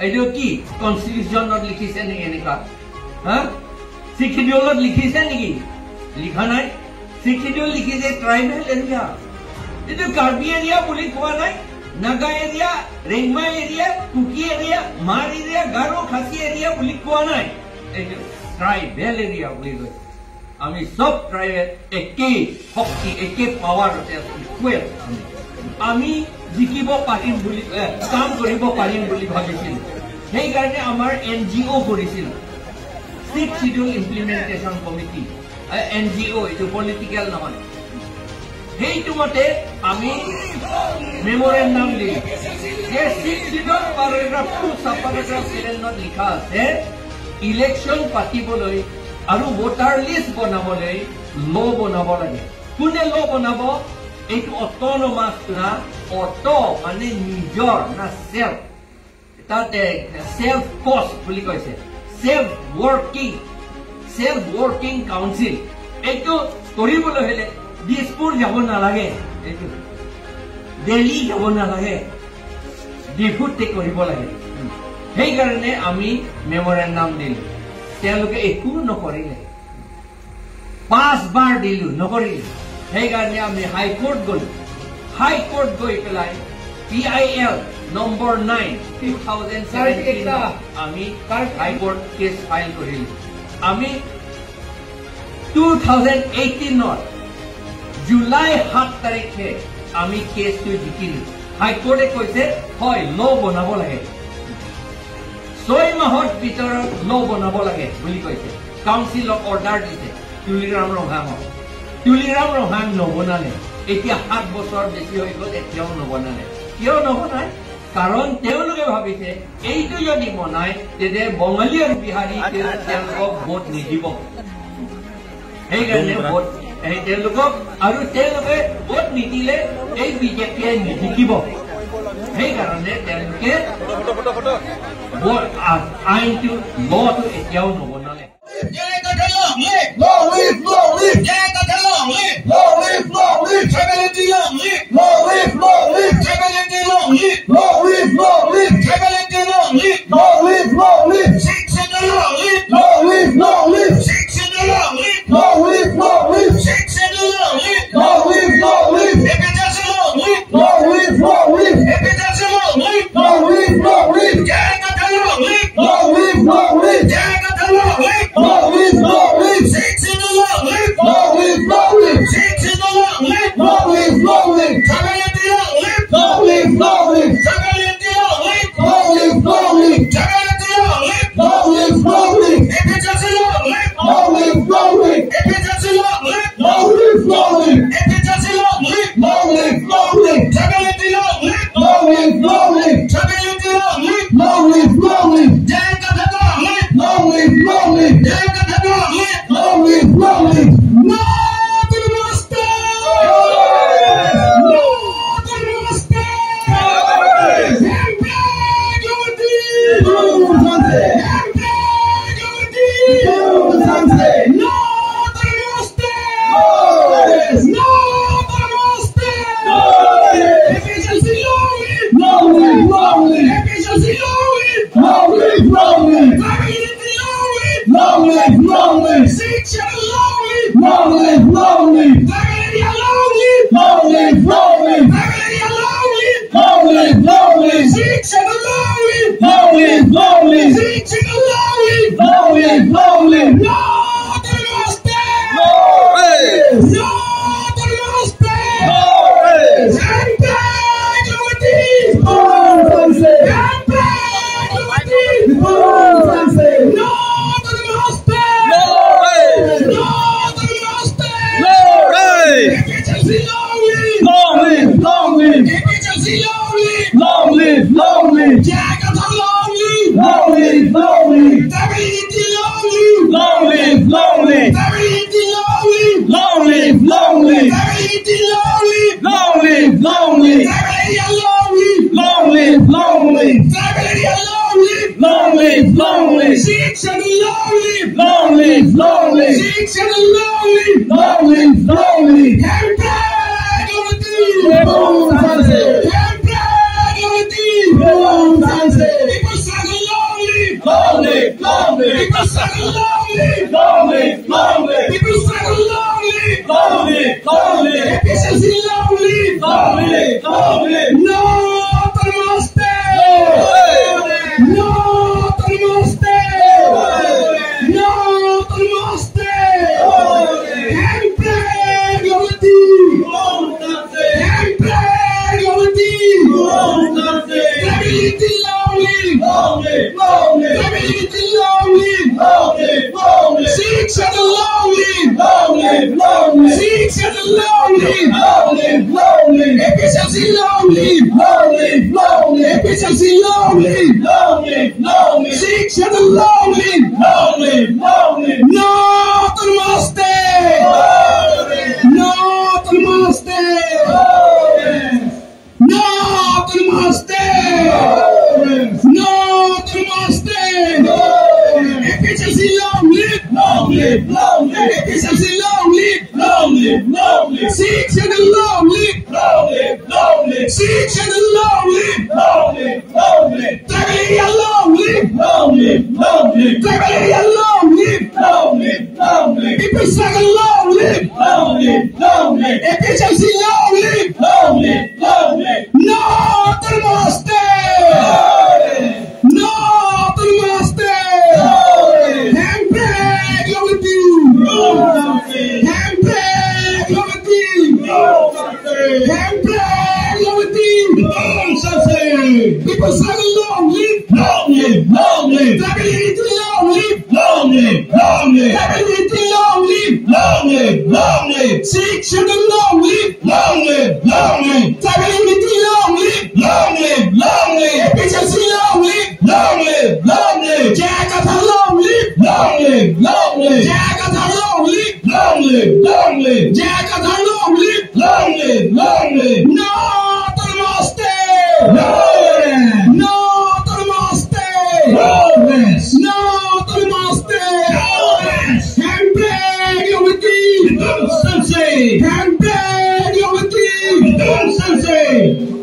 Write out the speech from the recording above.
এইটো কি কনস্টিটিউশনত লিখিছে নেকি এনেকা হা শিডিউলত লিখিছে নেকি লিখা নাই শিডিউল লিখিছে ট্রাইবেল এরিয়া এইটো কাৰ্বি এৰিয়া বুলি কোৱা নাই Naga area Rengma area Kuki area মাৰ এৰিয়া গাৰো খাসী এৰিয়া বুলি কোৱা নাই এইটো ট্রাইবেল এরিয়া বুলি কৈছে আমি সব ট্রাইবেল একে শক্তি একে পাৱাৰ আছে ইকুৱেল আমি জিকিব পাৰিম বুলি কাম কৰিব পাৰিম বুলি ভাবিছিল সেই কাৰণে আমাৰ এনজিও কৰিছিল 6th Schedule Implementation Committee NGO itu political নহয় সেইটো মতে আমি মেমোরেন্ডাম দিল যে 6th Schedule paragraph 2 subparagraph 7 নত লিখা আছে ইলেকশন পাতিবলৈ আৰু ভোটাৰ লিষ্ট বনাবলৈ ল বনাব লাগে কোনে ল বনাব এইটো অটোনমাস না অটো মানে নিজৰ না সেলফ তাতে সেলফ কষ্ট বুলি কৈছে সেলফ ওয়ার্কিং কাউন্সিল এইটো কৰিবলৈ হলে দিছপুৰ যাব নালাগে এইটো দিল্লী যাব নালাগে ডিফুটে কৰিব লাগে সেই কাৰণে আমি মেমোরেন্ডাম দিলো তেওঁলোকে একো নকৰিলে 5 বাৰ দিলো নকৰিলে সেই কাৰণে আমি হাইকোর্ট গৈ পেলাই PIL number 9 2017 আমি হাইকোর্ট কেস ফাইল কৰিলো আমি 2018 জুলাই 7 তাৰিখে আমি কেসটো জিকিলো হাইকোর্টে কৈছে হয় ল বনাব লাগে 6 মাহৰ ভিতৰত ল বনাব লাগে বুলি কৈছে কাউন্সিল অফ অৰ্ডাৰ দিছে তুলিৰাম ৰহাং নবনালে এতিয়া 7 বছৰ বেছি হৈ গ'ল এতিয়াও নবনালে কিয় নবনায় কাৰণ তেওঁলোকে ভাবিছে এইটো যদি বনায় তেতে বঙালী আৰু বিহাৰী তেওঁলোকক ভোট নিদিব সেইকাৰণে ভোট তেওঁলোকক আৰু তেওঁলোকে ভোট নিদিলে এই বিজেপিয়ে নিজিকিব সেইকাৰণে তেওঁলোকে আইনটো লটো এতিয়াও নবনালে People People struggle long live. Long live, long live. People struggle long live. Long live, long live. Efficiency long live. Long live, long live. No Namaste. No Namaste. No Namaste. Handbrake Yavati. Handbrake Yavati. Stability long live. Long live, long live. Stability long live. Long live, long live. Shiksha long live. Long live, long live. Shiksha long live. Long live, long live. Efficiency long live. Long live, long live. Efficiency long live. Long live, long live. Shiksha long live. Long live, long live. No Namaste. No Namaste. No Namaste. No Namaste. Efficiency long live. Long live, long live. Efficiency long live. Long live, long live. Shiksha long live. Long live, long live. Shiksha long live. Long live, long live. Tragedy long live. Long live, long live. Tragedy long live. Long live, long live. People struggle long live. Long live, long live. Efficiency long live. Long live, long live. No Namaste. No Namaste. Handbrake Yavati. Handbrake Yavati. Handbrake Yavati. People struggle long live. Long live, long live. Stability long live. Long live, long live. Stability long live. Long live, long live. Shiksha long live. Long live, long live. Stability long live. Long live, long live. Efficiency long live. Long live, long live. Jakarta long live. Long live, long live. Jakarta long live. Long live, long live. Jakarta long live. Long live, long live. No Namaste. Progress, No Namaste. progress, No Namaste. progress. Handbrake Yavati. Sensei, Handbrake Yavati. Sensei.